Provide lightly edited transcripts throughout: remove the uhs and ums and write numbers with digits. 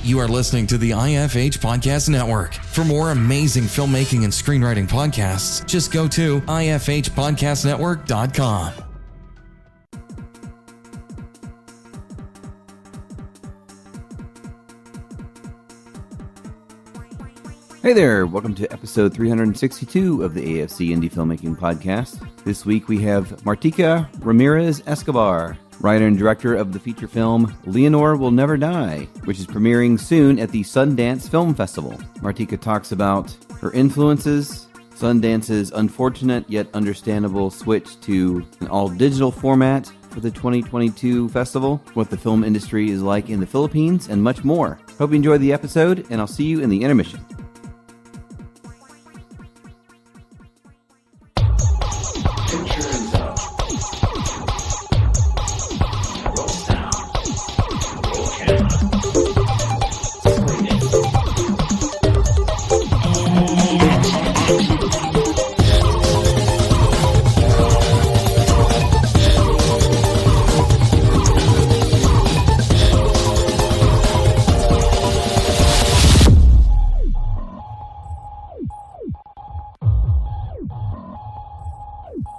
You are listening to the IFH Podcast Network. For more amazing filmmaking and screenwriting podcasts, just go to ifhpodcastnetwork.com. Hey there, welcome to episode 362 of the AFC Indie Filmmaking Podcast. This week we have Martika Ramirez Escobar, writer and director of the feature film Leonor Will Never Die, which is premiering soon at the Sundance Film Festival. Martika talks about her influences, Sundance's unfortunate yet understandable switch to an all-digital format for the 2022 festival, what the film industry is like in the Philippines, and much more. Hope you enjoyed the episode, and I'll see you in the intermission.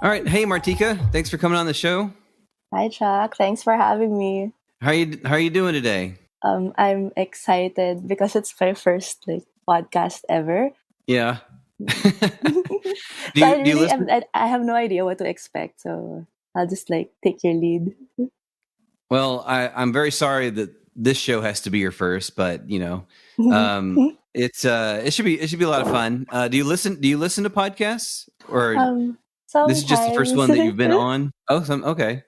All right. Hey, Martika. Thanks for coming on the show. Hi, Chuck. Thanks for having me. How are you doing today? I'm excited because it's my first podcast ever. Yeah. I have no idea what to expect, so I'll just take your lead. Well, I'm very sorry that this show has to be your first, but it should be a lot of fun. Do you listen to podcasts, or this is just the first one that you've been on? Oh, okay.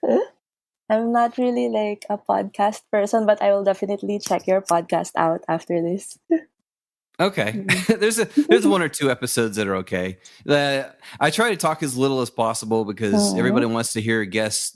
I'm not really a podcast person, but I will definitely check your podcast out after this. Okay. There's one or two episodes that are okay. I try to talk as little as possible because everybody wants to hear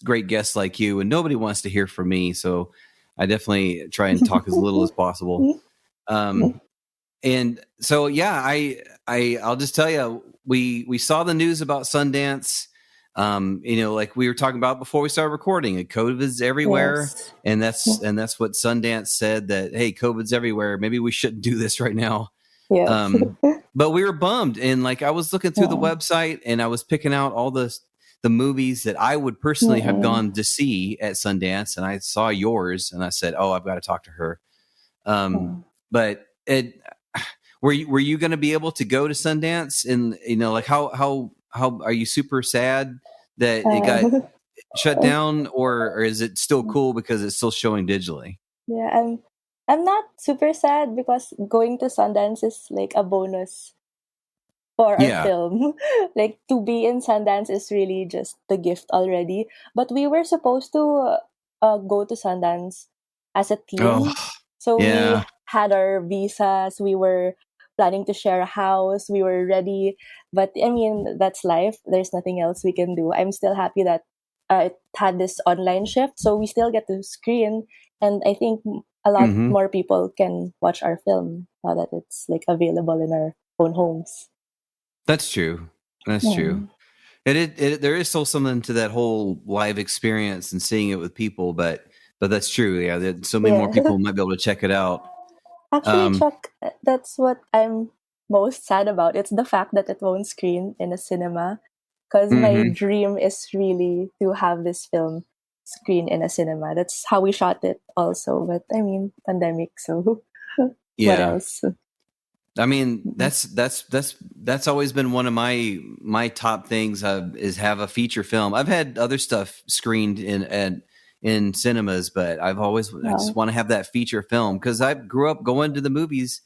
great guests like you, and nobody wants to hear from me. So I definitely try and talk as little as possible. And so, yeah, I'll just tell you, we saw the news about Sundance. Like we were talking about before we started recording, COVID's everywhere. Yes. And that's what Sundance said, that, hey, COVID's everywhere. Maybe we shouldn't do this right now. Yeah. But we were bummed. And I was looking through the website and I was picking out all the movies that I would personally have gone to see at Sundance. And I saw yours and I said, oh, I've got to talk to her. But were you going to be able to go to Sundance? And, how are you super sad that it got shut down, or is it still cool because it's still showing digitally? Yeah, I'm not super sad because going to Sundance is a bonus for our film. To be in Sundance is really just the gift already. But we were supposed to go to Sundance as a team. We had our visas. We were planning to share a house. We were ready. But I mean, that's life. There's nothing else we can do. I'm still happy that it had this online shift. So we still get to screen. And I think a lot more people can watch our film now that it's available in our own homes. That's true. That's true. There is still something to that whole live experience and seeing it with people. But that's true. Yeah. So many more people might be able to check it out. Actually, Chuck, that's what I'm most sad about. It's the fact that it won't screen in a cinema, because my dream is really to have this film screen in a cinema. That's how we shot it also. But I mean, pandemic, so what else? I mean, that's always been one of my top things is have a feature film. I've had other stuff screened in cinemas, but I just want to have that feature film because I grew up going to the movies,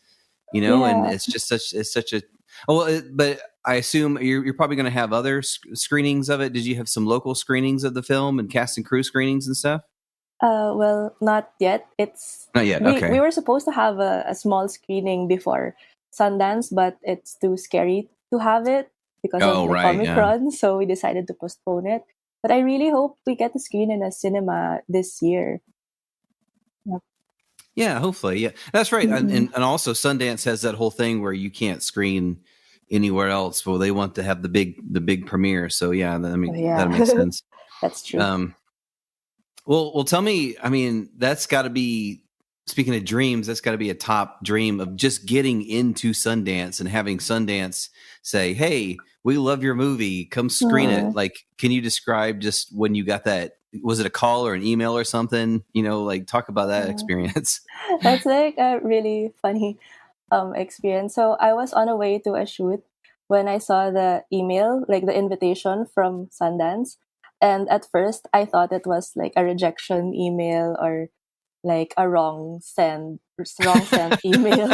and it's just such a. But I assume you're probably going to have other screenings of it. Did you have some local screenings of the film and cast and crew screenings and stuff? Well, not yet. Not yet. Okay. We were supposed to have a small screening before Sundance, but it's too scary to have it because of Omicron. So we decided to postpone it. But I really hope we get to screen in a cinema this year. Yep. Yeah, hopefully. Yeah, that's right. And also Sundance has that whole thing where you can't screen anywhere else. Well, they want to have the big premiere. So yeah, that makes sense. That's true. Well, tell me. I mean, that's got to be speaking of dreams, that's got to be a top dream of just getting into Sundance and having Sundance say, "Hey, we love your movie. Come screen it." Like, can you describe just when you got that? Was it a call or an email or something? Like talk about that experience. That's like a really funny experience. So I was on a way to a shoot when I saw the email, like the invitation from Sundance. And at first I thought it was like a rejection email or like a wrong sent email.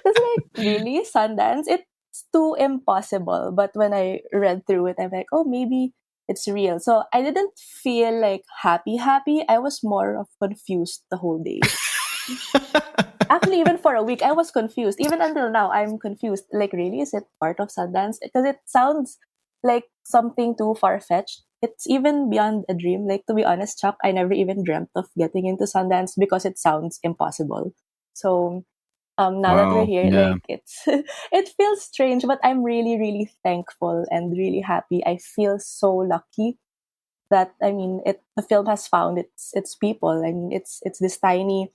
It's like, really, Sundance? It's too impossible. But when I read through it, I'm like, oh, maybe it's real. So I didn't feel like happy. I was more of confused the whole day. Actually, even for a week, I was confused. Even until now, I'm confused. Like, really, is it part of Sundance? Because it sounds like something too far-fetched. It's even beyond a dream. Like, to be honest, Chuck, I never even dreamt of getting into Sundance because it sounds impossible. So, now that we're Wow. here, Yeah. like, it feels strange, but I'm really, really thankful and really happy. I feel so lucky that, I mean, the film has found its people. I mean, it's this tiny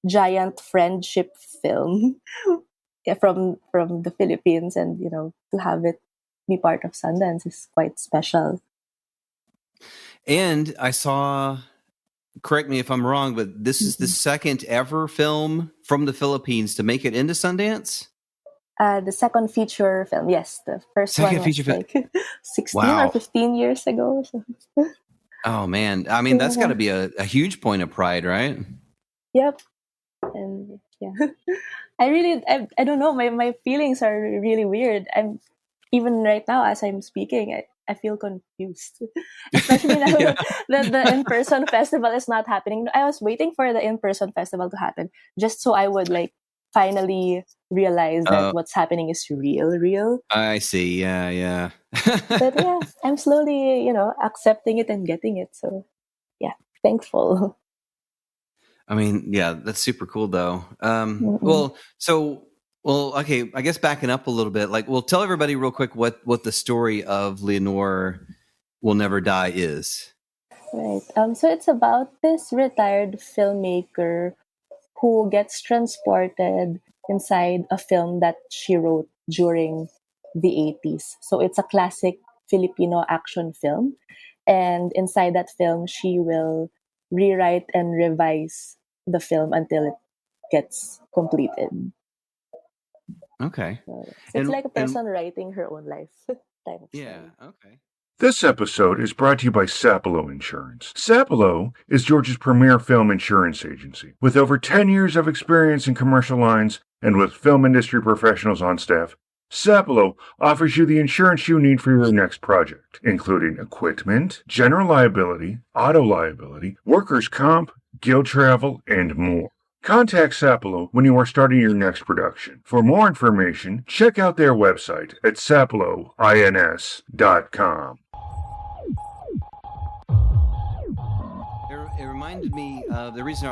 giant friendship film yeah, from the Philippines, and to have it be part of Sundance is quite special. And I saw, correct me if I'm wrong, but this is the second ever film from the Philippines to make it into Sundance? The second feature film, yes. The first Second one feature was film. like 16 or Wow. 15 years ago. So. Oh, man. I mean, that's got to be a huge point of pride, right? Yep. And yeah, I don't know. My feelings are really weird. I'm even right now as I'm speaking, I feel confused, especially now Yeah. that the in-person festival is not happening. I was waiting for the in-person festival to happen just so I would like finally realize that what's happening is real. I see. Yeah, yeah. But yeah, I'm slowly, accepting it and getting it. So yeah, thankful. I mean, yeah, that's super cool though. Mm-mm. Okay, I guess backing up a little bit, like, well, tell everybody real quick what the story of Leonor Will Never Die is. Right. So it's about this retired filmmaker who gets transported inside a film that she wrote during the 80s. So it's a classic Filipino action film. And inside that film, she will rewrite and revise the film until it gets completed. Okay. So it's And like a person writing her own life type of yeah, story. okay. This episode is brought to you by Sapelo Insurance. Sapelo is Georgia's premier film insurance agency. With over 10 years of experience in commercial lines and with film industry professionals on staff, Sapelo offers you the insurance you need for your next project, including equipment, general liability, auto liability, workers' comp, guild travel, and more. Contact Sapelo when you are starting your next production. For more information, check out their website at sapeloins.com. It reminded me of the reason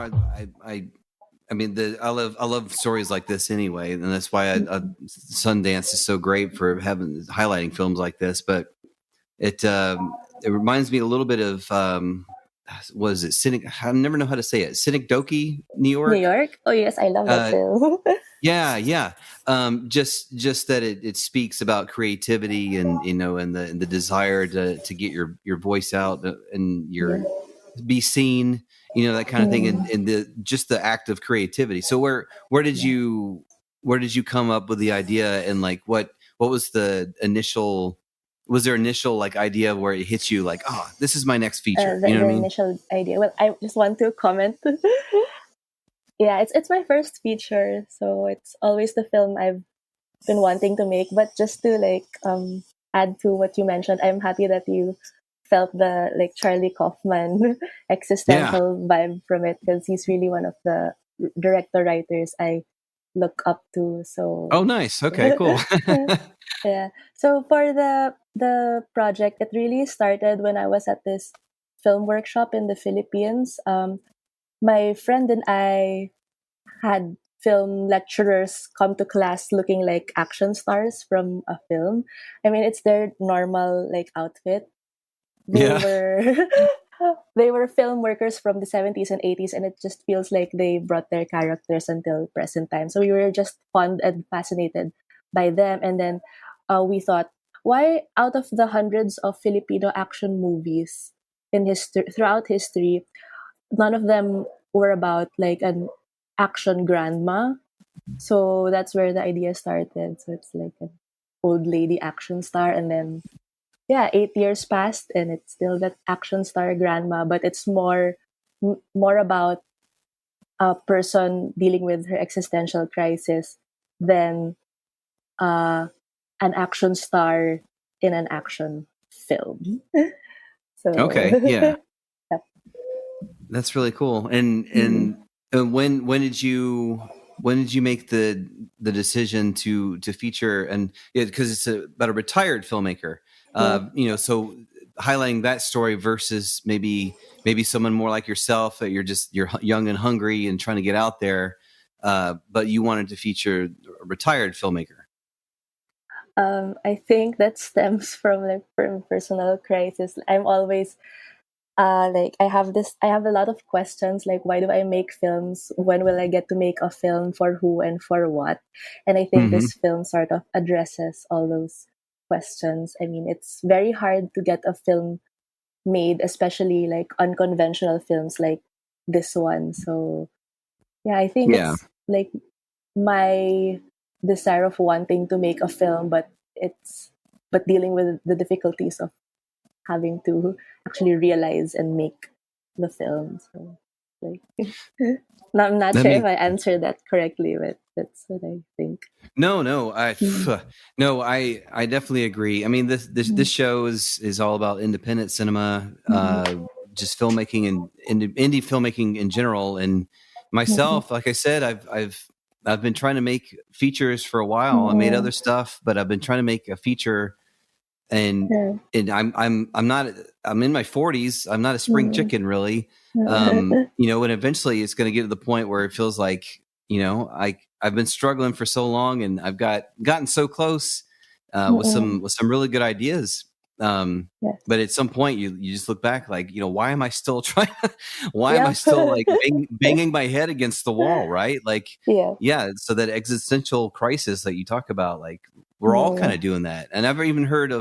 I mean, I love stories like this anyway, and that's why Sundance is so great for highlighting films like this. But it reminds me a little bit of was it I never know how to say it. Synecdoche, New York. New York? Oh yes, I love that film. Yeah. Just that it speaks about creativity and and the desire to get your voice out and be seen, that kind of thing, and the act of creativity. So where did you come up with the idea, and like what was the initial? Was there initial like idea where it hits you like, oh, this is my next feature? The, You know the what I mean? initial idea. Well, I just want to comment. Yeah, it's my first feature, so it's always the film I've been wanting to make. But just to like add to what you mentioned, I'm happy that you felt the like Charlie Kaufman Yeah. existential vibe from it, because he's really one of the director writers I look up to. So Oh, nice. Okay, cool. yeah. So for the project, it really started when I was at this film workshop in the Philippines. My friend and I had film lecturers come to class looking like action stars from a film. I mean, it's their normal like outfit. They Yeah. were they were film workers from the 70s and 80s, and it just feels like they brought their characters until present time. So we were just fond and fascinated by them. And then we thought, why out of the hundreds of Filipino action movies in history throughout history, none of them were about like an action grandma? So that's where the idea started. So it's like an old lady action star, and then yeah, 8 years passed, and it's still that action star grandma, but it's more about a person dealing with her existential crisis than uh, an action star in an action film. So Okay, yeah, yep. that's really cool. Mhm. And when did you make the decision to feature, and because it's about a retired filmmaker, Yeah. so highlighting that story versus maybe someone more like yourself that you're young and hungry and trying to get out there, but you wanted to feature a retired filmmaker. I think that stems from personal crisis. I'm always like I have a lot of questions, like why do I make films, when will I get to make a film, for who and for what? And I think Hmm. this film sort of addresses all those questions. I mean, it's very hard to get a film made, especially like unconventional films like this one. So yeah, I think Yeah. it's like my desire of wanting to make a film, but dealing with the difficulties of having to actually realize and make the film. So, like, no, I'm not That sure if makes I answered that correctly, but that's what I think. no, Mm. no, I definitely agree. I mean, this Mm. show is all about independent cinema, Mm. just filmmaking and indie filmmaking in general. And Mm. myself, like I said, I've been trying to make features for a while. I made Mm. other stuff, but I've been trying to make a feature, and Yeah. I'm not I'm in my 40s. I'm not a spring Mm. chicken really. Mm. And eventually it's going to get to the point where it feels like, I've been struggling for so long, and I've gotten so close Mm. with some really good ideas. Yes. But at some point you just look back like, why am I still trying why am I Yep. still like banging my head against the wall, right? Like, Yeah. yeah, so that existential crisis that you talk about, like we're all kind Mm. of doing that. And I've even heard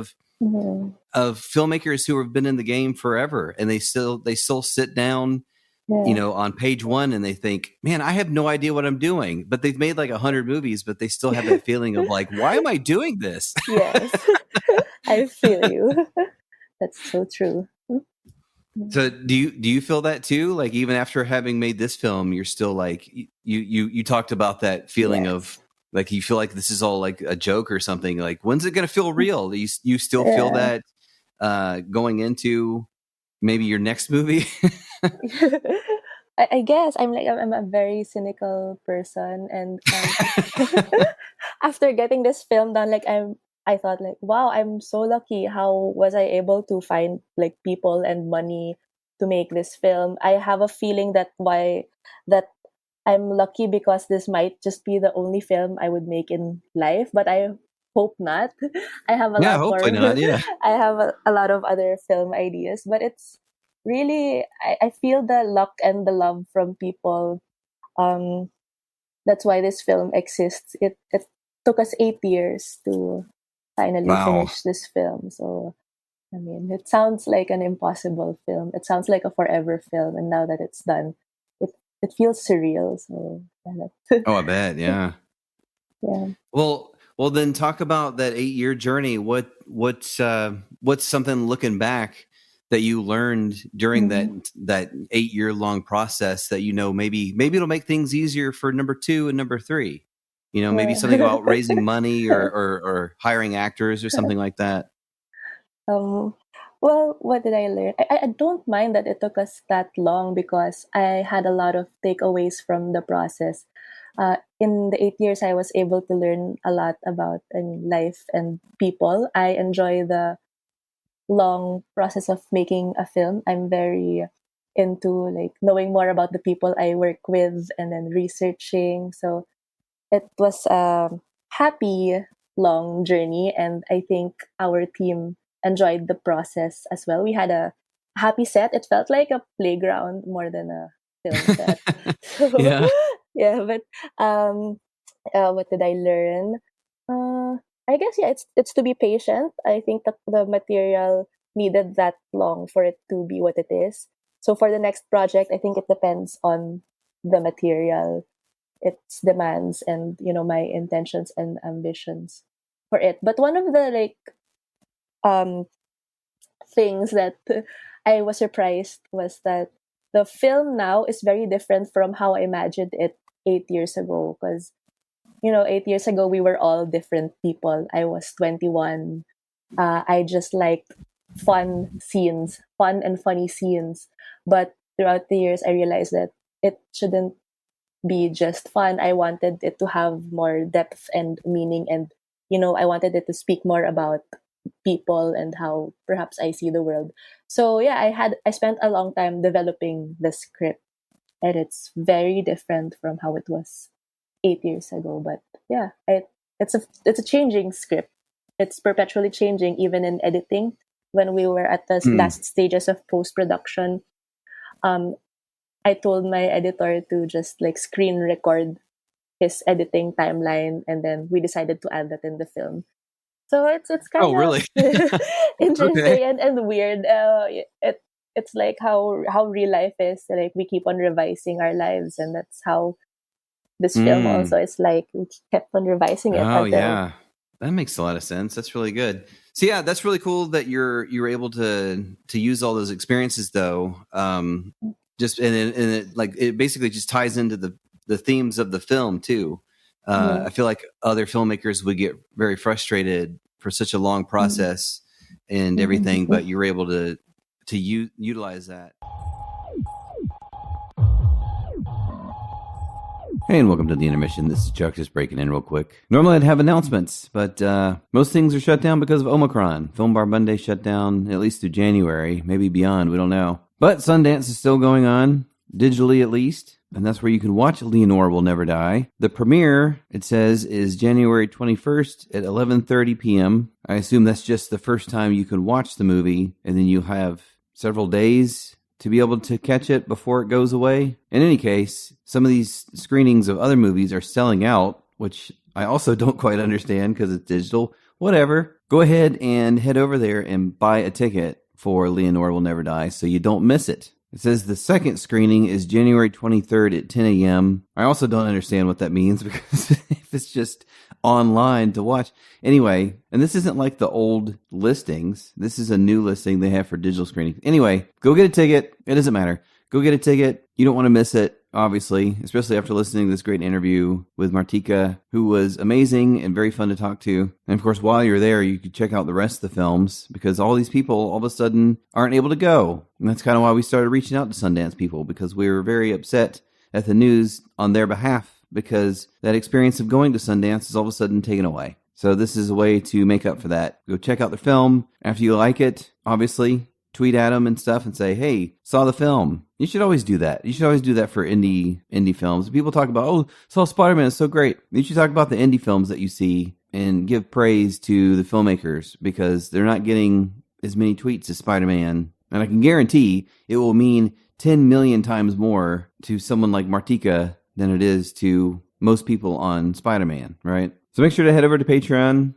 Mm. of filmmakers who have been in the game forever, and they still sit down, Yeah. on page one, and they think, man, I have no idea what I'm doing, but they've made like 100 movies, but they still have that feeling of like, why am I doing this? Yes. I feel you. That's so true. Mm. So do you feel that too? Like even after having made this film, you're still like, you talked about that feeling of Yes. like you feel like this is all like a joke or something. Like when's it going to feel real? You still feel Yeah. that going into maybe your next movie? I guess I'm a very cynical person, and after getting this film done, I thought like, wow, I'm so lucky. How was I able to find like people and money to make this film? I have a feeling that I'm lucky because this might just be the only film I would make in life, but I hope not. I have a Yeah, lot hopefully more. not. Yeah. I have a lot of other film ideas, but it's really I feel the luck and the love from people. Um, that's why this film exists. It took us 8 years to finally Wow. finish this film. So I mean, it sounds like an impossible film. It sounds like a forever film, and now that it's done, it it feels surreal. So Oh, I bet. Yeah. yeah. Well, then talk about that 8-year journey. What's something looking back that you learned during that Mhm. that 8-year long process that maybe it'll make things easier for number two and number three. Maybe something Yeah. about raising money or hiring actors or something like that. um, well, what did I learn? I don't mind that it took us that long because I had a lot of takeaways from the process. In the 8 years, I was able to learn a lot about, I mean, life and people. I enjoy the long process of making a film. I'm very into like knowing more about the people I work with and then researching. So it was a happy long journey, and I think our team enjoyed the process as well. We had a happy set. It felt like a playground more than a film set. So Yeah. yeah, but what did I learn? I guess yeah, it's to be patient. I think that the material needed that long for it to be what it is. So for the next project, I think it depends on the material, its demands, and my intentions and ambitions for it. But one of the um things that I was surprised was that the film now is very different from how I imagined it 8 years ago. Because 8 years ago we were all different people. I was 21. I just liked fun and funny scenes. But throughout the years, I realized that it shouldn't be just fun. I wanted it to have more depth and meaning, and I wanted it to speak more about people and how perhaps I see the world. So yeah, I spent a long time developing the script, and it's very different from how it was 8 years ago. But yeah, it's a changing script. It's perpetually changing, even in editing. When we were at the last stages of post production, um, I told my editor to just screen record his editing timeline, and then we decided to add that in the film. So it's kind Oh, of really? interesting Okay. and weird. It's like how real life is. Like, we keep on revising our lives, and that's how this film also is like. We kept on revising it Oh, until yeah. That makes a lot of sense. That's really good. So yeah, that's really cool that you were able to use all those experiences though. Just and it basically just ties into the themes of the film too. I feel like other filmmakers would get very frustrated for such a long process and everything, but you were able to utilize that. Hey, and welcome to the intermission. This is Chuck, just breaking in real quick. Normally I'd have announcements, but most things are shut down because of Omicron. Film Bar Monday shut down at least through January, maybe beyond, we don't know. But Sundance is still going on, digitally at least, and that's where you can watch Leonor Will Never Die. The premiere, it says, is January 21st at 11:30 p.m. I assume that's just the first time you can watch the movie, and then you have several days to be able to catch it before it goes away. In any case, some of these screenings of other movies are selling out, which I also don't quite understand because it's digital. Whatever. Go ahead and head over there and buy a ticket for Leonor Will Never Die so you don't miss it. It says the second screening is January 23rd at 10 a.m. I also don't understand what that means because if it's just online to watch. Anyway, and this isn't like the old listings. This is a new listing they have for digital screening. Anyway, go get a ticket. It doesn't matter. Go get a ticket. You don't want to miss it, obviously, especially after listening to this great interview with Martika, who was amazing and very fun to talk to. And of course, while you're there, you could check out the rest of the films because all these people all of a sudden aren't able to go. And that's kind of why we started reaching out to Sundance people, because we were very upset at the news on their behalf, because that experience of going to Sundance is all of a sudden taken away. So this is a way to make up for that. Go check out their film. After you like it, obviously, tweet at them and stuff and say, hey, saw the film. You should always do that. You should always do that for indie films. People talk about, oh, saw Spider-Man, it's so great. You should talk about the indie films that you see and give praise to the filmmakers, because they're not getting as many tweets as Spider-Man. And I can guarantee it will mean 10 million times more to someone like Martika than it is to most people on Spider-Man, right? So make sure to head over to patreon.com/AFC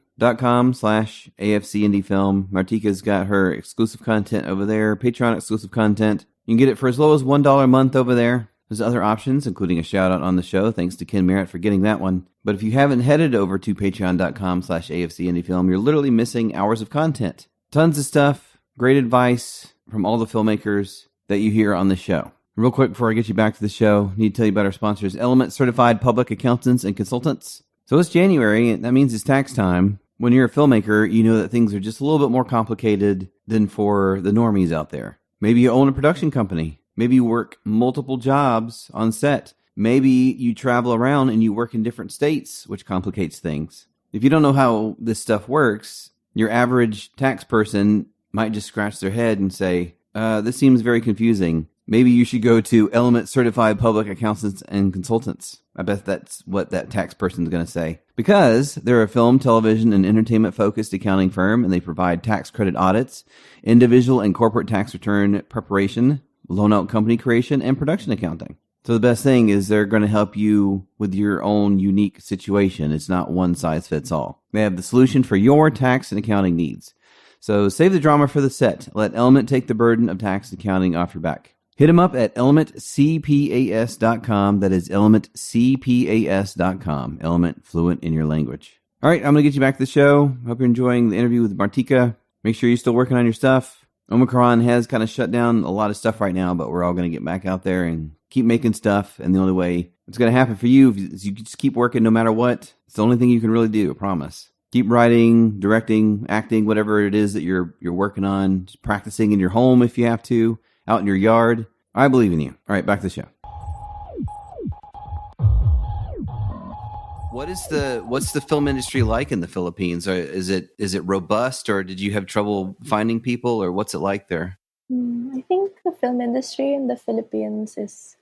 Indie Film. Martika's got her exclusive content over there, Patreon exclusive content. You can get it for as low as $1 a month over there. There's other options, including a shout out on the show. Thanks to Ken Merritt for getting that one. But if you haven't headed over to patreon.com/AFC Indie Film, you're literally missing hours of content. Tons of stuff, great advice from all the filmmakers that you hear on the show. Real quick, before I get you back to the show, I need to tell you about our sponsors, Element Certified Public Accountants and Consultants. So it's January, and that means it's tax time. When you're a filmmaker, you know that things are just a little bit more complicated than for the normies out there. Maybe you own a production company. Maybe you work multiple jobs on set. Maybe you travel around and you work in different states, which complicates things. If you don't know how this stuff works, your average tax person might just scratch their head and say, this seems very confusing. maybe you should go to Element Certified Public Accountants and Consultants. I bet that's what that tax person's going to say. Because they're a film, television, and entertainment-focused accounting firm, and they provide tax credit audits, individual and corporate tax return preparation, loan-out company creation, and production accounting. So the best thing is they're going to help you with your own unique situation. It's not one size fits all. They have the solution for your tax and accounting needs. So save the drama for the set. Let Element take the burden of tax and accounting off your back. Hit them up at elementcpas.com. That is elementcpas.com. Element, fluent in your language. All right, I'm going to get you back to the show. Hope you're enjoying the interview with Martika. Make sure you're still working on your stuff. Omicron has kind of shut down a lot of stuff right now, but we're all going to get back out there and keep making stuff. And the only way it's going to happen for you is you just keep working no matter what. It's the only thing you can really do, I promise. Keep writing, directing, acting, whatever it is that you're working on. Just practicing in your home if you have to. Out in your yard. I believe in you. All right, back to the show. What's the film industry like in the Philippines? Or is it robust, or did you have trouble finding people, or what's it like there? I think the film industry in the Philippines is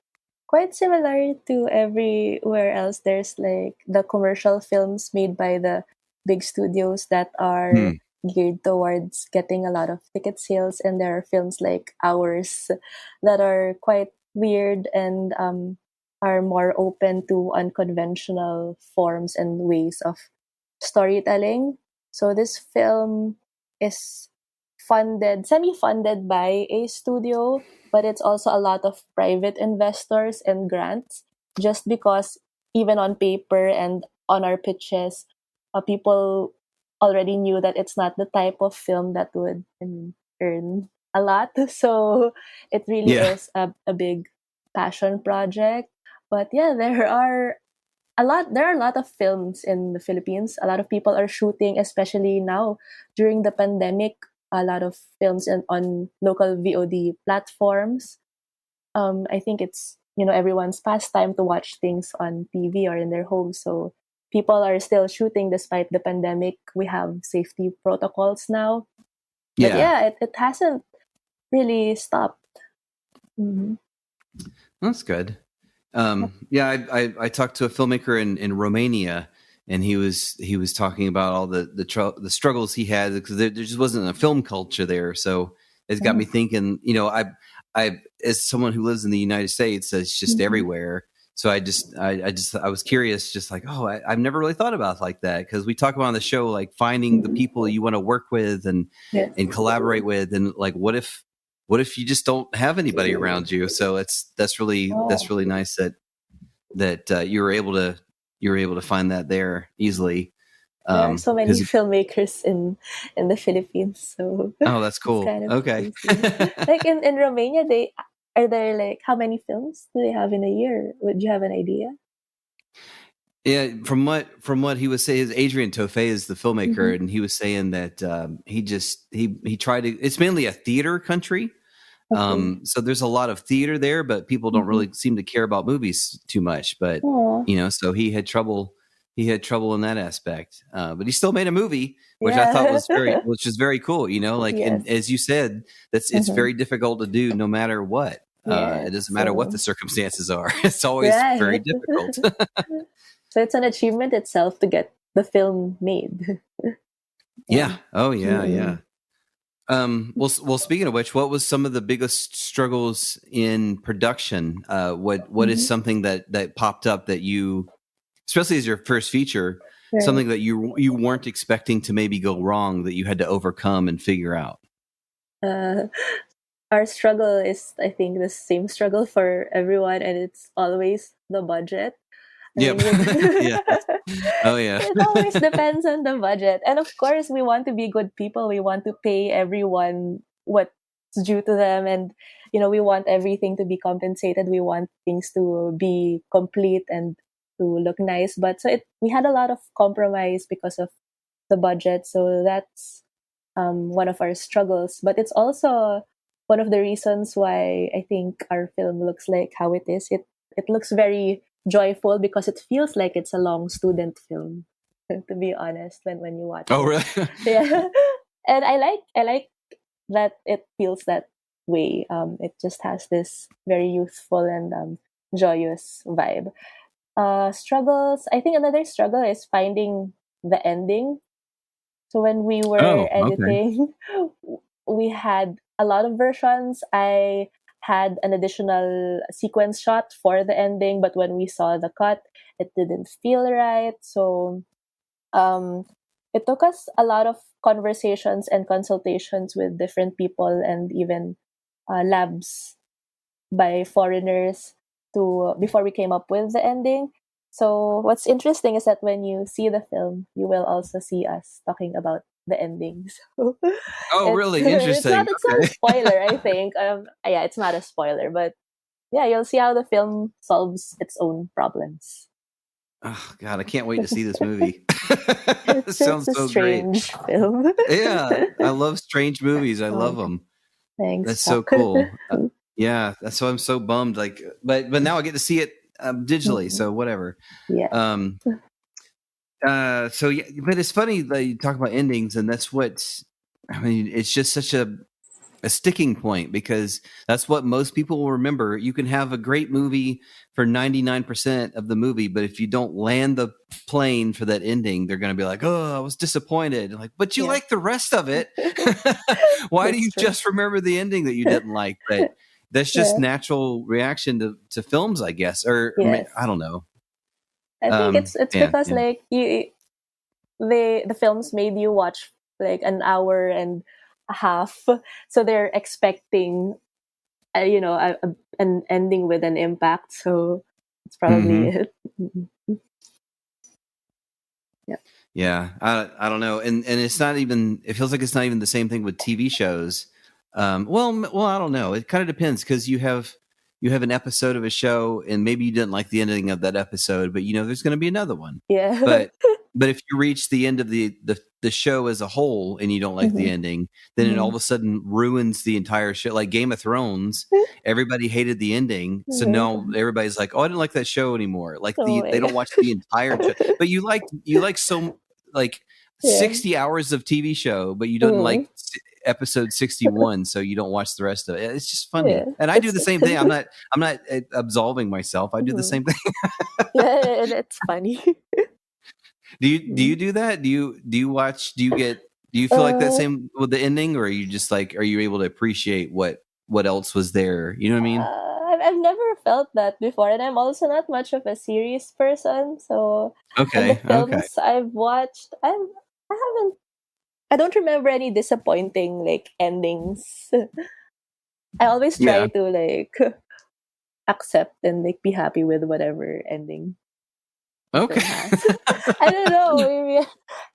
quite similar to everywhere else. There's like the commercial films made by the big studios that are geared towards getting a lot of ticket sales, and there are films like ours that are quite weird and are more open to unconventional forms and ways of storytelling. So this film is semi-funded by a studio, but it's also a lot of private investors and grants, just because even on paper and on our pitches, people already knew that it's not the type of film that would earn a lot. So it really is a big passion project. But yeah, there are a lot of films in the Philippines. A lot of people are shooting, especially now during the pandemic, a lot of films on local VOD platforms. I think it's, everyone's pastime to watch things on TV or in their homes. So people are still shooting despite the pandemic. We have safety protocols now. But it hasn't really stopped. Mm-hmm. That's good. I talked to a filmmaker in Romania, and he was talking about all the struggles he had, because there just wasn't a film culture there. So it's got me thinking, I as someone who lives in the United States, it's just everywhere. So I was curious, just like, I've never really thought about it like that, because we talk about on the show, like finding the people you want to work with and collaborate with, and like what if you just don't have anybody around you? So that's really nice that you were able to find that there easily. There are so many filmmakers in the Philippines, so that's cool. Kind of okay. Like in Romania, are there like, how many films do they have in a year? Would you have an idea? Yeah, from what he was saying, Adrian Toffe is the filmmaker, and he was saying that he tried to. It's mainly a theater country, so there's a lot of theater there, but people don't really seem to care about movies too much. But so he had trouble. He had trouble in that aspect, but he still made a movie, which I thought was very cool. And as you said, it's very difficult to do, no matter what. It doesn't matter what the circumstances are. It's always very difficult. So it's an achievement itself to get the film made. Yeah. Oh, yeah, yeah. Well, speaking of which, what was some of the biggest struggles in production? What is something that popped up that you, especially as your first feature, something that you weren't expecting to maybe go wrong, that you had to overcome and figure out? Our struggle is, I think, the same struggle for everyone, and it's always the budget. Yep. Oh, yeah. It always depends on the budget. And of course, we want to be good people. We want to pay everyone what's due to them. And, we want everything to be compensated. We want things to be complete and to look nice. But we had a lot of compromise because of the budget. So that's one of our struggles. But it's also one of the reasons why I think our film looks like how it is. It looks very joyful because it feels like it's a long student film, to be honest, when you watch it. Oh, really? Yeah. And I like that it feels that way. It just has this very youthful and joyous vibe. Struggles. I think another struggle is finding the ending. So when we were Oh, okay. editing, we had a lot of versions. I had an additional sequence shot for the ending, but when we saw the cut, it didn't feel right. So um, it took us a lot of conversations and consultations with different people and even labs by foreigners to before we came up with the ending. So what's interesting is that when you see the film, you will also see us talking about the ending. So Oh, it's really interesting. it's not a Okay. spoiler, I think. Yeah, it's not a spoiler, but yeah, you'll see how the film solves its own problems. Oh God, I can't wait to see this movie. It It's sounds a so great. strange film. Yeah, I love strange movies. I love Oh, them. thanks, That's so Chuck. cool. Yeah, that's why I'm so bummed. Like, but now I get to see it digitally. Mhm. So whatever. Yeah. Um. So yeah, but it's funny that you talk about endings, and that's what I mean. It's just such a sticking point because that's what most people will remember. You can have a great movie for 99% of the movie, but if you don't land the plane for that ending, they're going to be like, "Oh, I was disappointed." Like, but you Yeah. like the rest of it. Why do That's you true. just remember the ending that you didn't like? But that's just Yeah. natural reaction to films, I guess, or Yes. I don't know. I think it's Yeah, because yeah. like the films made you watch like an hour and a half, so they're expecting an ending with an impact. So it's probably Mm-hmm. it. Mhm. Yeah. Yeah, I don't know, and it's not even. It feels like it's not even the same thing with TV shows. Well, I don't know. It kind of depends because you have an episode of a show, and maybe you didn't like the ending of that episode, but you know there's going to be another one. Yeah. But if you reach the end of the show as a whole and you don't like the Mhm. ending, then it all Mhm. of a sudden ruins the entire show. Like Game of Thrones, everybody hated the ending, so now Mhm. everybody's like, "Oh, I didn't like that show anymore." Like Oh they my don't watch the entire show, god. but you like so like Yeah. 60 hours of TV show, but you don't Mhm. like episode 61, so you don't watch the rest of it. It's just Yeah. funny, and I do the same thing. I'm not absolving myself. I do the Mhm. same thing. Yeah, and it's funny. Do you Mhm. do that? Do you watch? Do you feel like that Uh, same with the ending, or are you just like are you able to appreciate what else was there? You know what I mean? I've never felt that before, and I'm also not much of a series person. So, and the Okay, okay, films I've watched, I haven't, I don't remember any disappointing like endings. I always try yeah, to like accept and like be happy with whatever ending the okay. film has. I don't know. Maybe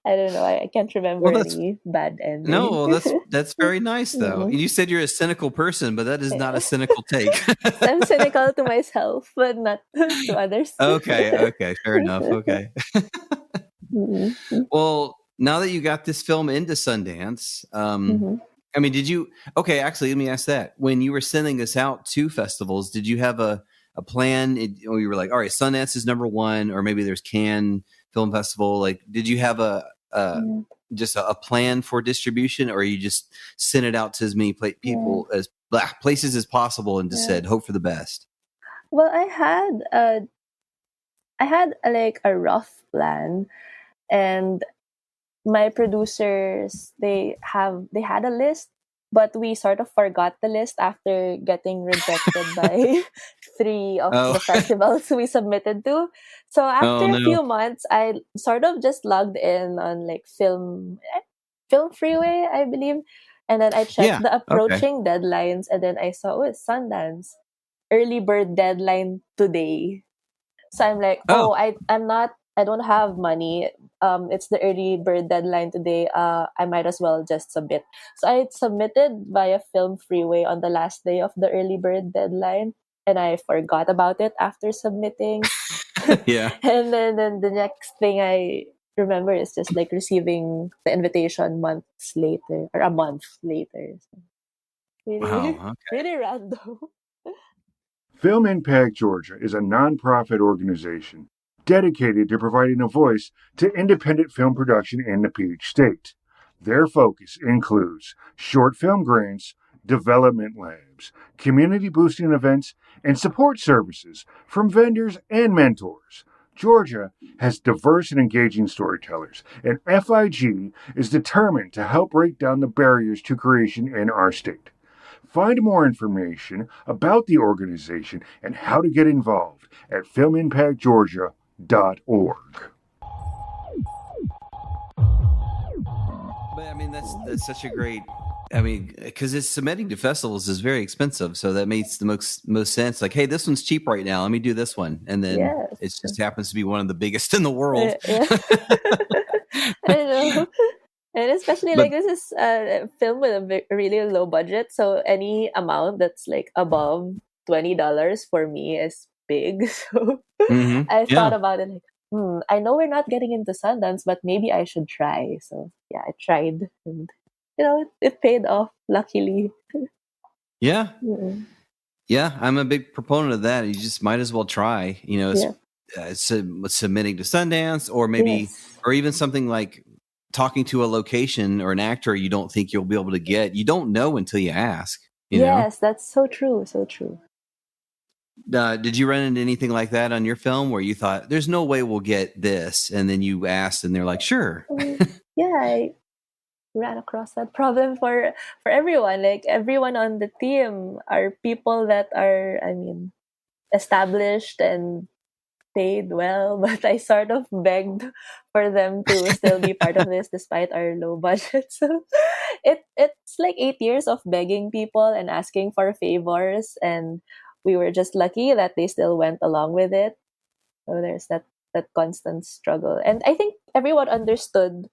I don't know. I can't remember Well, that's any bad no, ending. well, that's very nice though. Mm, You said you're a cynical person, but that is not a yeah. cynical take. I'm cynical to myself, but not to others. Okay, okay, fair enough. Okay. Mhm, Well, now that you got this film into Sundance, mhm. I mean, did you? Okay, actually, let me ask that. When you were sending this out to festivals, did you have a plan? Or you were like, all right, Sundance is number one, or maybe there's Cannes Film Festival. Like, did you have a Yeah, just a plan for distribution, or you just sent it out to as many yeah, people as places as possible and just yeah. said, hope for the best? Well, I had like a rough plan, and my producers they had a list, but we sort of forgot the list after getting rejected by three of Oh, the festivals we submitted to. So oh after a no, few months, I sort of just logged in on like Film Freeway, I believe, and then I checked yeah, the okay, approaching deadlines, and then I saw, oh, it's Sundance early bird deadline today. So I'm like, oh, oh, I don't have money. It's the early bird deadline today. I might as well just submit. So I submitted via Film Freeway on the last day of the early bird deadline, and I forgot about it after submitting. yeah. And then the next thing I remember is just like receiving the invitation months later or a month later. So really, Wow. really random. Film Impact Georgia is a nonprofit organization dedicated to providing a voice to independent film production in the Peach State. Their focus includes short film grants development labs, community boosting events, and support services from vendors and mentors. Georgia has diverse and engaging storytellers, and FIG is determined to help break down the barriers to creation in our state. Find more information about the organization and how to get involved at filmimpactgeorgia.org. But I mean, that's such a great. I mean, because it's submitting to festivals is very expensive, so that makes the most sense. Like, hey, this one's cheap right now. Let me do this one, and then Yes. it just happens to be one of the biggest in the world. Yeah. I know. And especially But like this is a film with a really low budget, so any amount that's like above $20 for me is big. So I thought yeah, about it like, I know we're not getting into Sundance, but maybe I should try. So yeah, I tried, and it paid off luckily. yeah, Mm-mm. yeah. I'm a big proponent of that. You just might as well try. Yeah. Submitting to Sundance, or maybe, Yes. or even something like talking to a location or an actor you don't think you'll be able to get. You don't know until you ask. Yes, that's so true. So true. Did you run into anything like that on your film where you thought, "There's no way we'll get this," and then you asked, and they're like, "Sure." Yeah, I ran across that problem for everyone. Like everyone on the team are people that are, I mean, established and paid well, but I sort of begged for them to still be part of this despite our low budget. So it's like 8 years of begging people and asking for favors, and we were just lucky that they still went along with it. So there's that constant struggle. And I think everyone understood,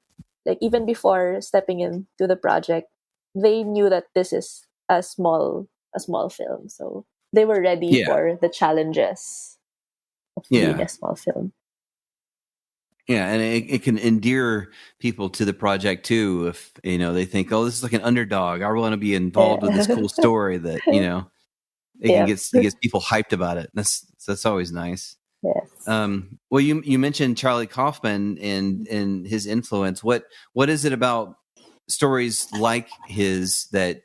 like even before stepping into the project, they knew that this is a small film. So they were ready Yeah, for the challenges of being yeah, a small film. yeah, and it can endear people to the project too. If they think, "Oh, this is like an underdog. I want to be involved with this Yeah. cool story." That it can Yep. it gets people hyped about it. That's always nice. Yes. Well, you mentioned Charlie Kaufman and his influence. What is it about stories like his that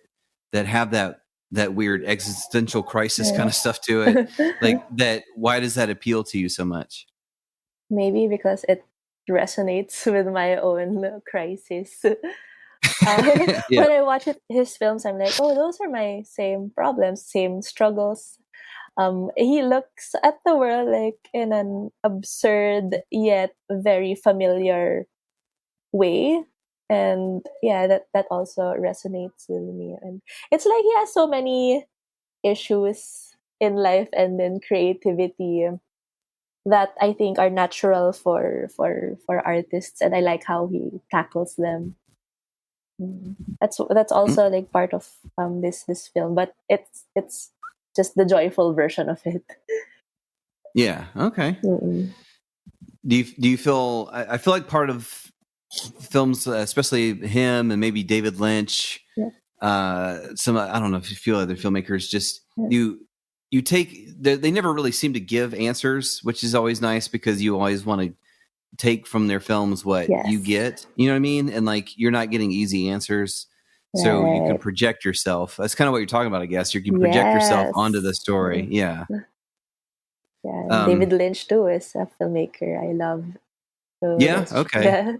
have that weird existential crisis kind Yeah. of stuff to it? Like that. Why does that appeal to you so much? Maybe because it resonates with my own crisis. Yeah, When I watch his films, I'm like, oh, those are my same problems, same struggles. He looks at the world like in an absurd yet very familiar way. And yeah, that also resonates with me. And it's like he has so many issues in life and in creativity that I think are natural for artists, and I like how he tackles them. That's Mm, also like part of this film, but it's just the joyful version of it. yeah. Okay. Mm-mm. Do you feel? I feel like part of films, especially him and maybe David Lynch, Yeah. some I don't know if a few other filmmakers, just Yeah. you take they never really seem to give answers, which is always nice because you always want to take from their films what you Yes. get. You know what I mean? And like you're not getting easy answers. So you can Right. project yourself. That's kind of what you're talking about, I guess. You can project yourself onto the Yes. story. Yeah. Yeah. And Um, David Lynch too is a filmmaker I love. So yeah. that's Okay.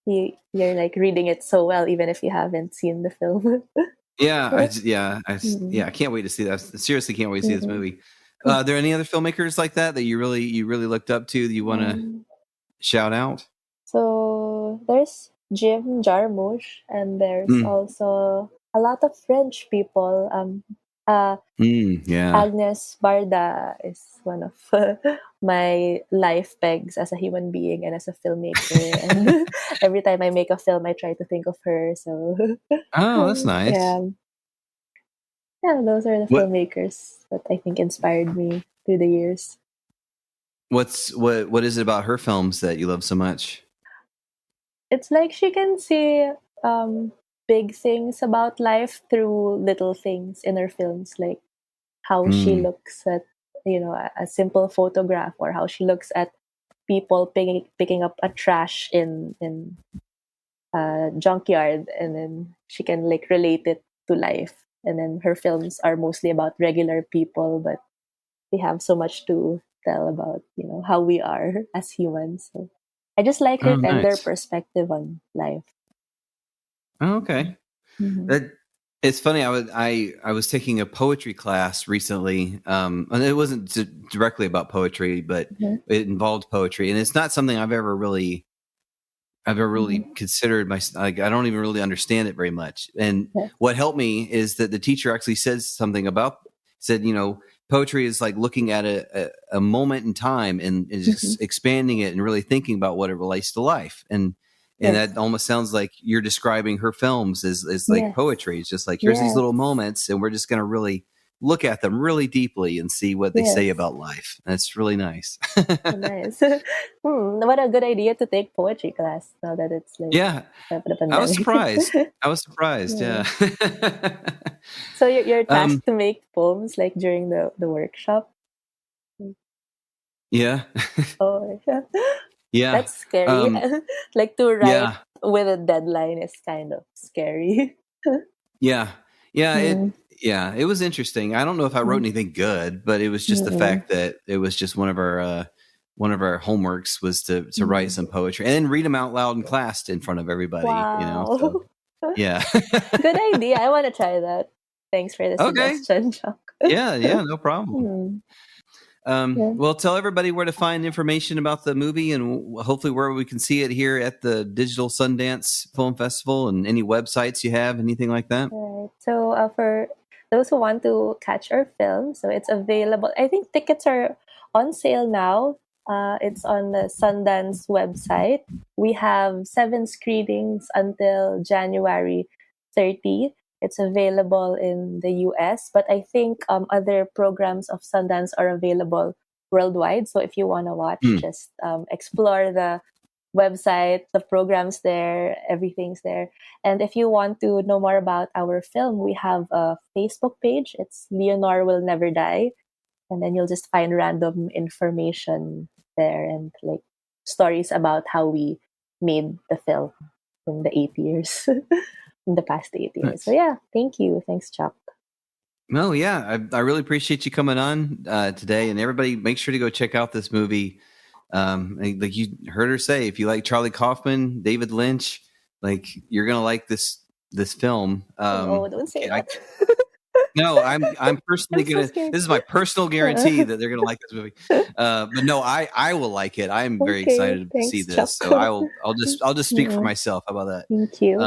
you're like reading it so well, even if you haven't seen the film. Yeah. Mm-mm. I can't wait to see that. I seriously can't wait to see this Mm-mm. movie. Are there any other filmmakers like that you really looked up to that you want to Um, shout out? So there's Jim Jarmusch, and there's Mm, also a lot of French people. yeah. Agnes Barda is one of my life pegs as a human being and as a filmmaker. And every time I make a film, I try to think of her. So Oh, that's nice. yeah, yeah, those are the What filmmakers that I think inspired me through the years. what is it about her films that you love so much? It's like she can see um, big things about life through little things in her films, like how she Mm, looks at a simple photograph, or how she looks at people picking up a trash in a junkyard, and then she can like relate it to life. And then her films are mostly about regular people, but they have so much to tell about, how we are as humans. So I just like her tender nice. perspective on life. Oh, okay. Mm-hmm. It's funny. I was taking a poetry class recently, and it wasn't directly about poetry, but it involved poetry, and it's not something I've ever really considered. I don't even really understand it very much. And what helped me is that the teacher actually said, poetry is like looking at a moment in time and just expanding it and really thinking about what it relates to life. And that almost sounds like you're describing her films as like poetry. It's just like, here's these little moments, and we're just going to really look at them really deeply and see what they say about life. That's really nice. Nice. What a good idea to take poetry class now that it's like I was surprised. Yeah. So you're tasked to make poems like during the workshop. Yeah. Oh yeah. That's scary. Like to write with a deadline is kind of scary. It was interesting. I don't know if I wrote anything good, but it was just the fact that it was just one of our homeworks was to write some poetry and then read them out loud in class in front of everybody. Wow. So, yeah. Good idea. I want to try that. Thanks for the suggestion, Chuck. Yeah, no problem. Well, tell everybody where to find information about the movie and hopefully where we can see it here at the Digital Sundance Film Festival and any websites you have, anything like that. Right. So for those who want to catch our film, so it's available. I think tickets are on sale now. It's on the Sundance website. We have 7 screenings until January 30. It's available in the US, but I think other programs of Sundance are available worldwide. So if you want to watch, just explore the website, the programs there, everything's there. And if you want to know more about our film, we have a Facebook page. It's Leonor Will Never Die. And then you'll just find random information there and like stories about how we made the film in the 8 years. In the past 8 years. Nice. So yeah, thank you. Thanks, Chuck. No, yeah, I really appreciate you coming on today. And everybody, make sure to go check out this movie. Like you heard her say, if you like Charlie Kaufman, David Lynch, like you're gonna like this film. Don't say that. No, I'm personally gonna. This is my personal guarantee that they're gonna like this movie. But no, I will like it. I'm very excited to see this. Chuck. So I'll just speak for myself. How about that? Thank you.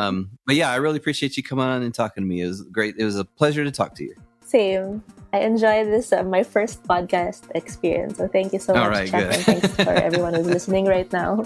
But yeah, I really appreciate you coming on and talking to me. It was great. It was a pleasure to talk to you. Same. I enjoyed this my first podcast experience. So thank you so much, right, Chuck, and thanks for everyone who's listening right now.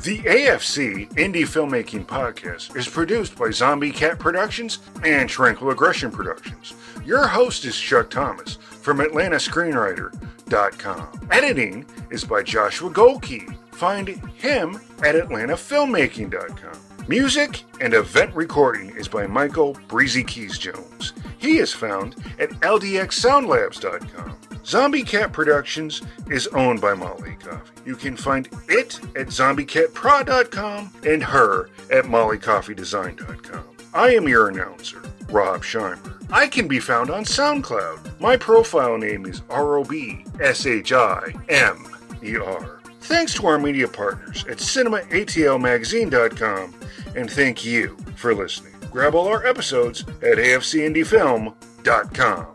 The AFC Indie Filmmaking Podcast is produced by Zombie Cat Productions and Tranquil Aggression Productions. Your host is Chuck Thomas from AtlantaScreenwriter.com. Editing is by Joshua Golke. Find him at AtlantaFilmmaking.com. Music and event recording is by Michael Breezy Keys Jones. He is found at LDXSoundlabs.com. Zombie Cat Productions is owned by Molly Coffee. You can find it at ZombieCatProd.com and her at MollyCoffeeDesign.com. I am your announcer, Rob Scheimer. I can be found on SoundCloud. My profile name is ROBSHIMER. Thanks to our media partners at CinemaATLMagazine.com, and thank you for listening. Grab all our episodes at AFCIndieFilm.com.